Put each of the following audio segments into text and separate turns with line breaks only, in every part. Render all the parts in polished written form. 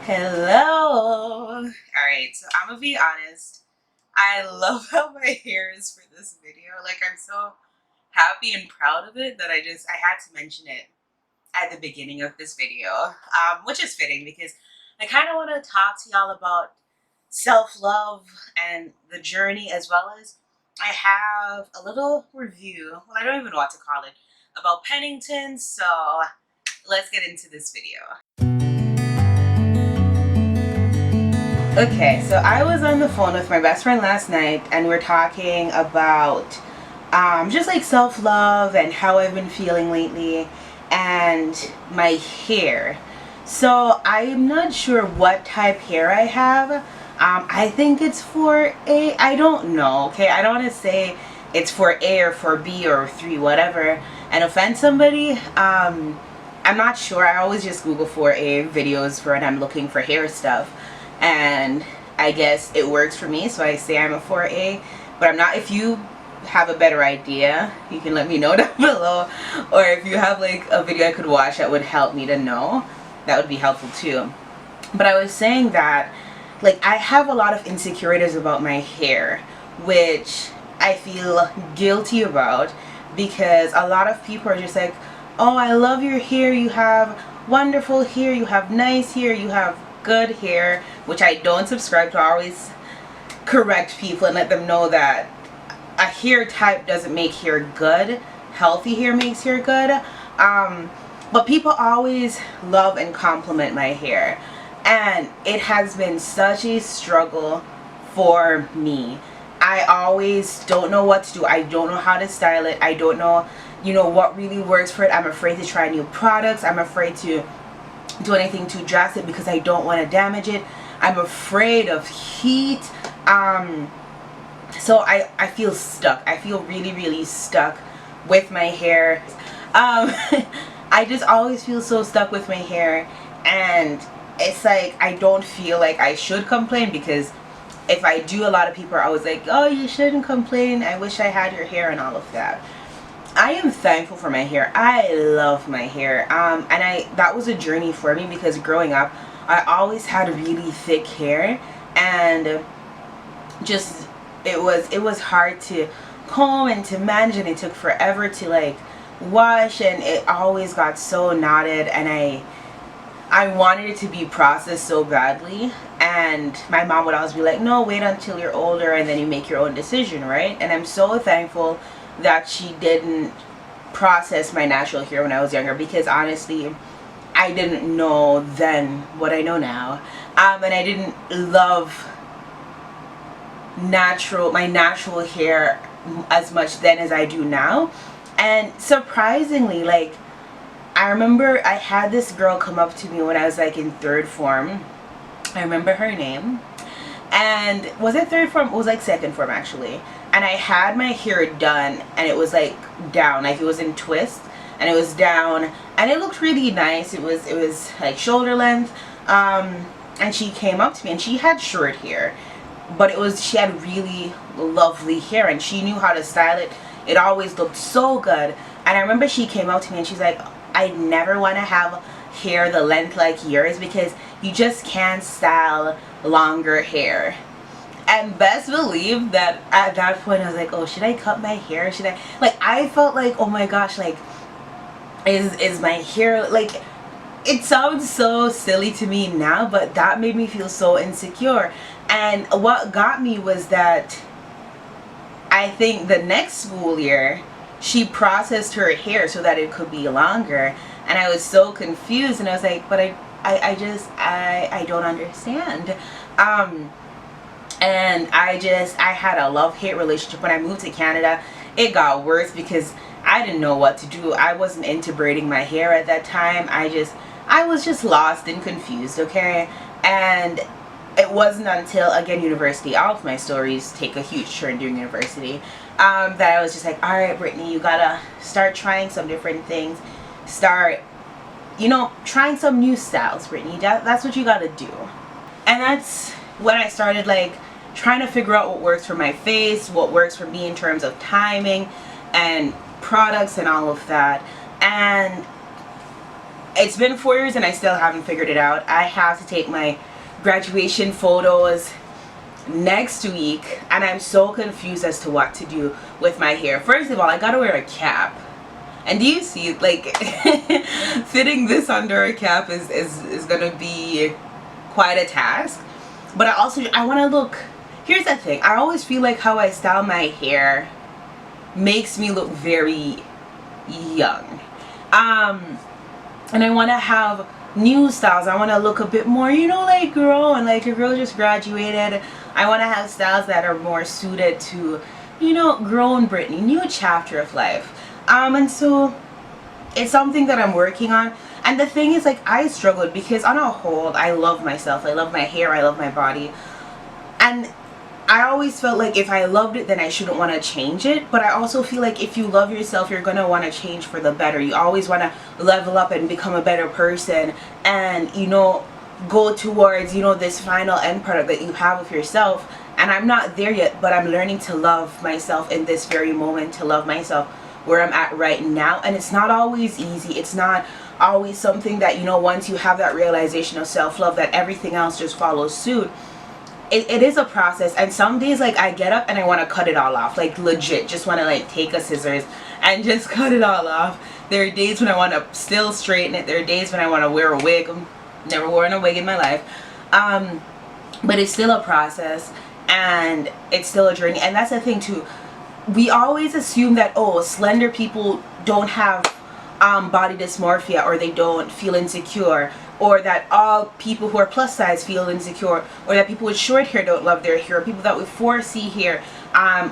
Hello. Alright, so I'm gonna be honest. I love how my hair is for this video. Like, I'm so happy and proud of it that I had to mention it at the beginning of this video, which is fitting because I kind of want to talk to y'all about self-love and the journey, as well as I have a little review, well, I don't even know what to call it, about Pennington. So let's get into this video. Okay, so I was on the phone with my best friend last night and we're talking about just like self-love and how I've been feeling lately and my hair. So I'm not sure what type hair I have. I think it's for A. I don't know, okay? I don't want to say it's for A or for B or 3, whatever, and offend somebody. I'm not sure. I always just Google 4A videos for when I'm looking for hair stuff. And I guess it works for me, so I say I'm a 4A, but I'm not. If you have a better idea, you can let me know down below, or if you have like a video I could watch that would help me to know, that would be helpful too. But I was saying that like I have a lot of insecurities about my hair, which I feel guilty about, because a lot of people are just like, oh, I love your hair, you have wonderful hair, you have nice hair, you have good hair, which I don't subscribe to. I always correct people and let them know that a hair type doesn't make hair good. Healthy hair makes hair good. But people always love and compliment my hair, and it has been such a struggle for me. I always don't know what to do. I don't know how to style it. I don't know, what really works for it. I'm afraid to try new products. I'm afraid to do anything too drastic because I don't want to damage it. I'm afraid of heat. So I feel stuck. I feel really stuck with my hair. I just always feel so stuck with my hair, and it's like I don't feel like I should complain, because if I do, a lot of people are always like, oh, you shouldn't complain, I wish I had your hair and all of that. I am thankful for my hair. I love my hair, and that was a journey for me, because growing up I always had really thick hair, and just it was hard to comb and to manage, and it took forever to like wash, and it always got so knotted, and I wanted it to be processed so badly. And my mom would always be like, no, wait until you're older and then you make your own decision, right? And I'm so thankful that she didn't process my natural hair when I was younger, because honestly I didn't know then what I know now, and I didn't love my natural hair as much then as I do now. And surprisingly, like, I remember I had this girl come up to me when I was like in 3rd form. I remember her name. And was it 3rd form? It was like 2nd form actually. And I had my hair done, and it was like down, like it was in twists, and it was down, and it looked really nice. It was like shoulder length. And she came up to me, and she had short hair, but she had really lovely hair, and she knew how to style it. It always looked so good. And I remember she came up to me and she's like, I never want to have hair the length like yours, because you just can't style longer hair. And best believe that at that point I was like, oh, should I cut my hair? Should I, like, I felt like, oh my gosh, like, is my hair, like, it sounds so silly to me now, but that made me feel so insecure. And what got me was that I think the next school year she processed her hair so that it could be longer, and I was so confused, and I was like, but I don't understand. And I had a love-hate relationship. When I moved to Canada, it got worse because I didn't know what to do. I wasn't into braiding my hair at that time. I was just lost and confused, okay? And it wasn't until, again, university, all of my stories take a huge turn during university, that I was just like, all right, Brittany, you gotta start trying some different things. Start, trying some new styles, Brittany. That's what you gotta do. And that's when I started, like, trying to figure out what works for my face, what works for me in terms of timing and products and all of that. And it's been 4 years and I still haven't figured it out. I have to take my graduation photos next week, and I'm so confused as to what to do with my hair. First of all, I gotta wear a cap. And do you see, like, fitting this under a cap is gonna be quite a task. But I want to look, here's the thing, I always feel like how I style my hair makes me look very young. And I want to have new styles. I want to look a bit more, you know, like girl, and like your girl just graduated. I want to have styles that are more suited to, you know, grown Brittany, new chapter of life. And so it's something that I'm working on. And the thing is, like, I struggled because on a whole, I love myself. I love my hair. I love my body. And I always felt like if I loved it, then I shouldn't want to change it. But I also feel like if you love yourself, you're going to want to change for the better. You always want to level up and become a better person and, you know, go towards, you know, this final end product that you have of yourself. And I'm not there yet, but I'm learning to love myself in this very moment, to love myself where I'm at right now. And it's not always easy. It's not always something that, you know, once you have that realization of self-love, that everything else just follows suit. It is a process, and some days, like, I get up and I want to cut it all off, like, legit, just want to, like, take a scissors and just cut it all off. There are days when I want to still straighten it. There are days when I want to wear a wig. I've never worn a wig in my life. But it's still a process, and it's still a journey. And that's the thing too, we always assume that, oh, slender people don't have body dysmorphia, or they don't feel insecure, or that all people who are plus size feel insecure, or that people with short hair don't love their hair, or people that with 4C hair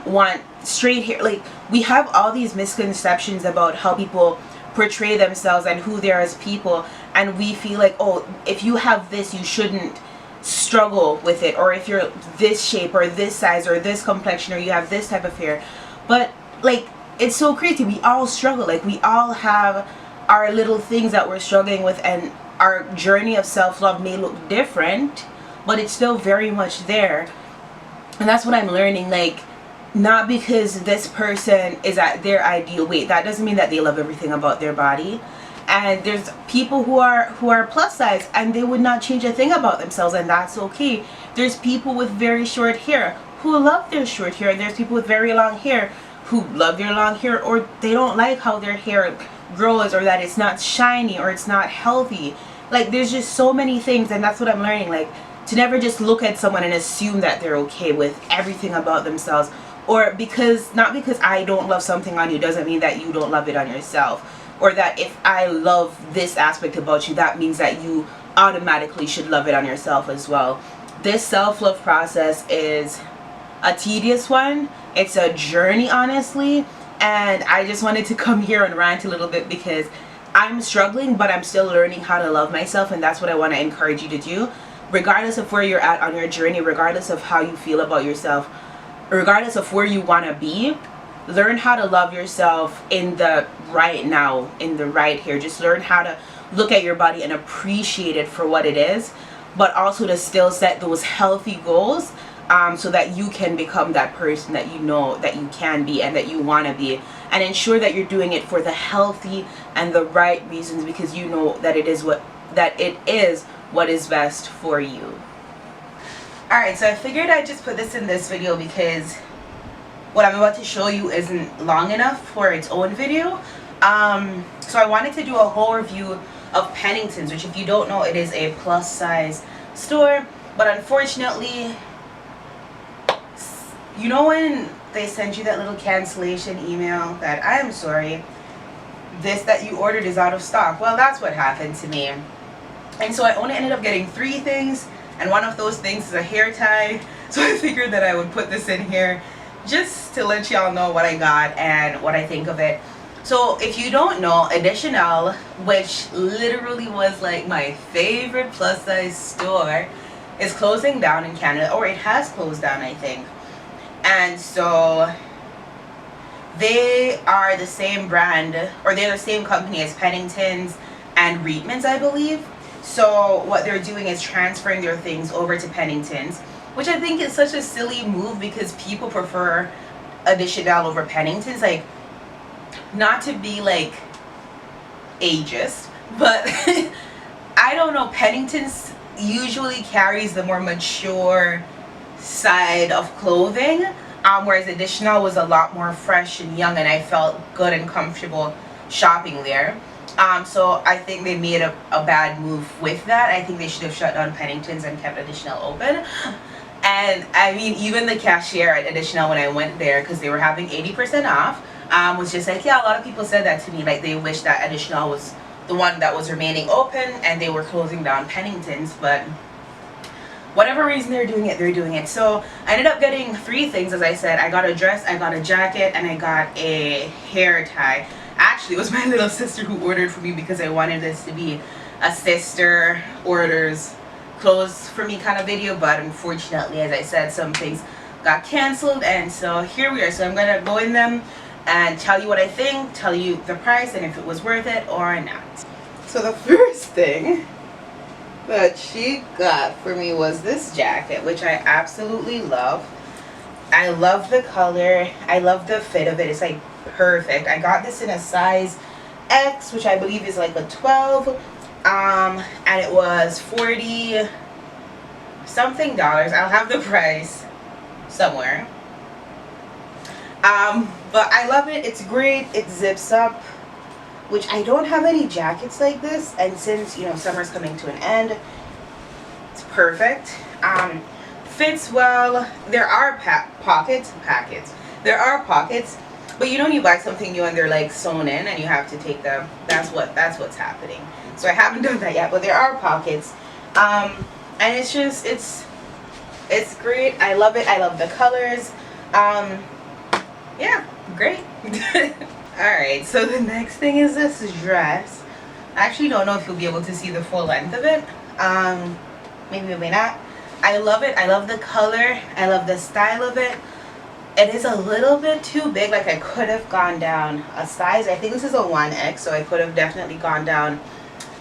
want straight hair. Like, we have all these misconceptions about how people portray themselves and who they are as people, and we feel like, oh, if you have this, you shouldn't struggle with it, or if you're this shape or this size or this complexion or you have this type of hair. But, like, it's so crazy. We all struggle. Like, we all have our little things that we're struggling with, and our journey of self-love may look different, but it's still very much there. And that's what I'm learning. Like, not because this person is at their ideal weight, that doesn't mean that they love everything about their body. And there's people who are plus size and they would not change a thing about themselves, and that's okay. There's people with very short hair who love their short hair, and there's people with very long hair who love their long hair, or they don't like how their hair grows, or that it's not shiny, or it's not healthy. Like, there's just so many things, and that's what I'm learning. Like, to never just look at someone and assume that they're okay with everything about themselves, or not because I don't love something on you doesn't mean that you don't love it on yourself, or that if I love this aspect about you, that means that you automatically should love it on yourself as well. This self-love process is a tedious one. It's a journey, honestly, and I just wanted to come here and rant a little bit because I'm struggling, but I'm still learning how to love myself, and that's what I want to encourage you to do. Regardless of where you're at on your journey, regardless of how you feel about yourself, regardless of where you want to be, learn how to love yourself in the right now, in the right here. Just learn how to look at your body and appreciate it for what it is, but also to still set those healthy goals, so that you can become that person that you know that you can be and that you want to be, and ensure that you're doing it for the healthy and the right reasons, because you know that it is what is best for you. Alright, so I figured I'd just put this in this video because what I'm about to show you isn't long enough for its own video. So I wanted to do a whole review of Pennington's, which, if you don't know, it is a plus size store. But unfortunately, you know when they send you that little cancellation email that, I'm sorry, this that you ordered is out of stock? Well, that's what happened to me. And so I only ended up getting 3 things, and one of those things is a hair tie. So I figured that I would put this in here just to let y'all know what I got and what I think of it. So if you don't know, Additional, which literally was like my favorite plus size store, is closing down in Canada, or it has closed down, I think. And so they are the same brand, or they're the same company as Pennington's and Reitman's, I believe. So what they're doing is transferring their things over to Pennington's, which I think is such a silly move because people prefer Additional over Pennington's. Like, not to be like ageist, But I don't know, Pennington's usually carries the more mature side of clothing, whereas Additional was a lot more fresh and young, and I felt good and comfortable shopping there. So I think they made a bad move with that. I think they should have shut down Pennington's and kept Additional open. And I mean, even the cashier at Additional, when I went there, because they were having 80% off, was just like, yeah, a lot of people said that to me. Like, they wish that Additional was the one that was remaining open and they were closing down Pennington's. But whatever reason they're doing it, they're doing it. So I ended up getting 3 things, as I said. I got a dress, I got a jacket, and I got a hair tie. Actually, it was my little sister who ordered for me because I wanted this to be a sister orders clothes for me kind of video, but unfortunately, as I said, some things got canceled, and so here we are. So I'm gonna go in them and tell you what I think, tell you the price, and if it was worth it or not. So the first thing that she got for me was this jacket, which I absolutely love. I love the color, I love the fit of it. It's like perfect. I got this in a size X, which I believe is like a 12. And it was 40 something dollars. I'll have the price somewhere. But I love it. It's great. It zips up, which I don't have any jackets like this, and since, you know, summer's coming to an end, it's perfect. Fits well. There are pockets. There are pockets, but you know, when you buy something new and they're like sewn in and you have to take them, that's what's happening. So I haven't done that yet, but there are pockets. And it's just, it's great. I love it. I love the colors. Yeah, great. Alright, so the next thing is this dress. I actually don't know if you'll be able to see the full length of it. Maybe, maybe not. I love it. I love the color. I love the style of it. It is a little bit too big. Like, I could have gone down a size. I think this is a 1X, so I could have definitely gone down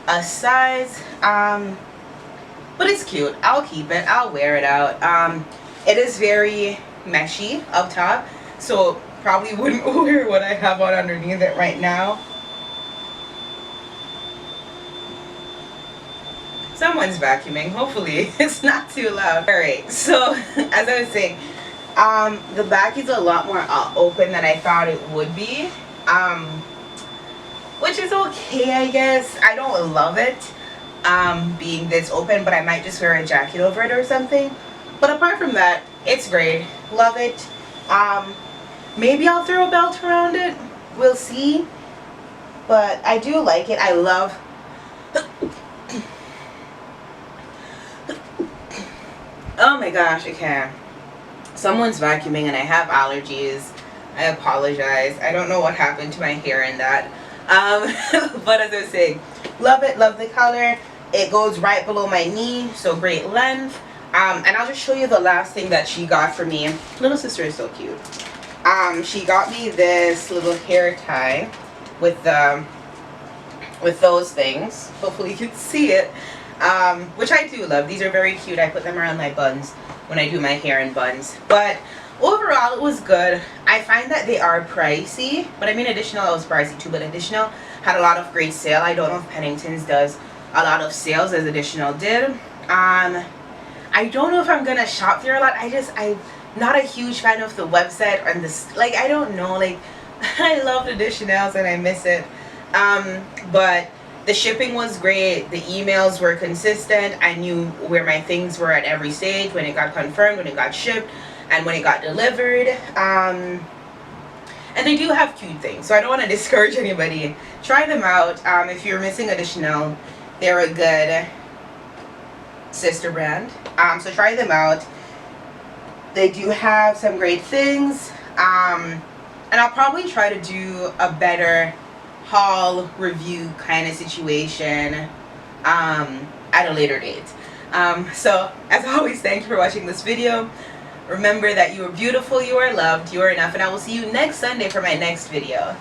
a size. But it's cute. I'll keep it. I'll wear it out. It is very meshy up top, so probably wouldn't wear what I have on underneath it right now. Someone's vacuuming. Hopefully it's not too loud. Alright, so as I was saying, the back is a lot more open than I thought it would be, which is okay, I guess. I don't love it being this open, but I might just wear a jacket over it or something. But apart from that, it's great. Love it. Maybe I'll throw a belt around it. We'll see. But I do like it. I love oh my gosh, okay. Someone's vacuuming and I have allergies. I apologize. I don't know what happened to my hair in that. But as I was saying, love it, love the color. It goes right below my knee, so great length. And I'll just show you the last thing that she got for me. Little sister is so cute. She got me this little hair tie with those things. Hopefully you can see it. Which I do love. These are very cute. I put them around my buns when I do my hair in buns. But overall, it was good. I find that they are pricey, but I mean, Additional was pricey too, but Additional had a lot of great sale. I don't know if Pennington's does a lot of sales as Additional did. I don't know if I'm gonna shop there a lot. I'm not a huge fan of the website and this, like, I don't know, like, I love Additionals and I miss it. But the shipping was great. The emails were consistent. I knew where my things were at every stage, when it got confirmed, when it got shipped, and when it got delivered. And they do have cute things, so I don't want to discourage anybody. Try them out. If you're missing Additional, they're a good sister brand. So try them out. They do have some great things. And I'll probably try to do a better haul review kind of situation at a later date. So as always, thank you for watching this video. Remember that you are beautiful, you are loved, you are enough, and I will see you next Sunday for my next video.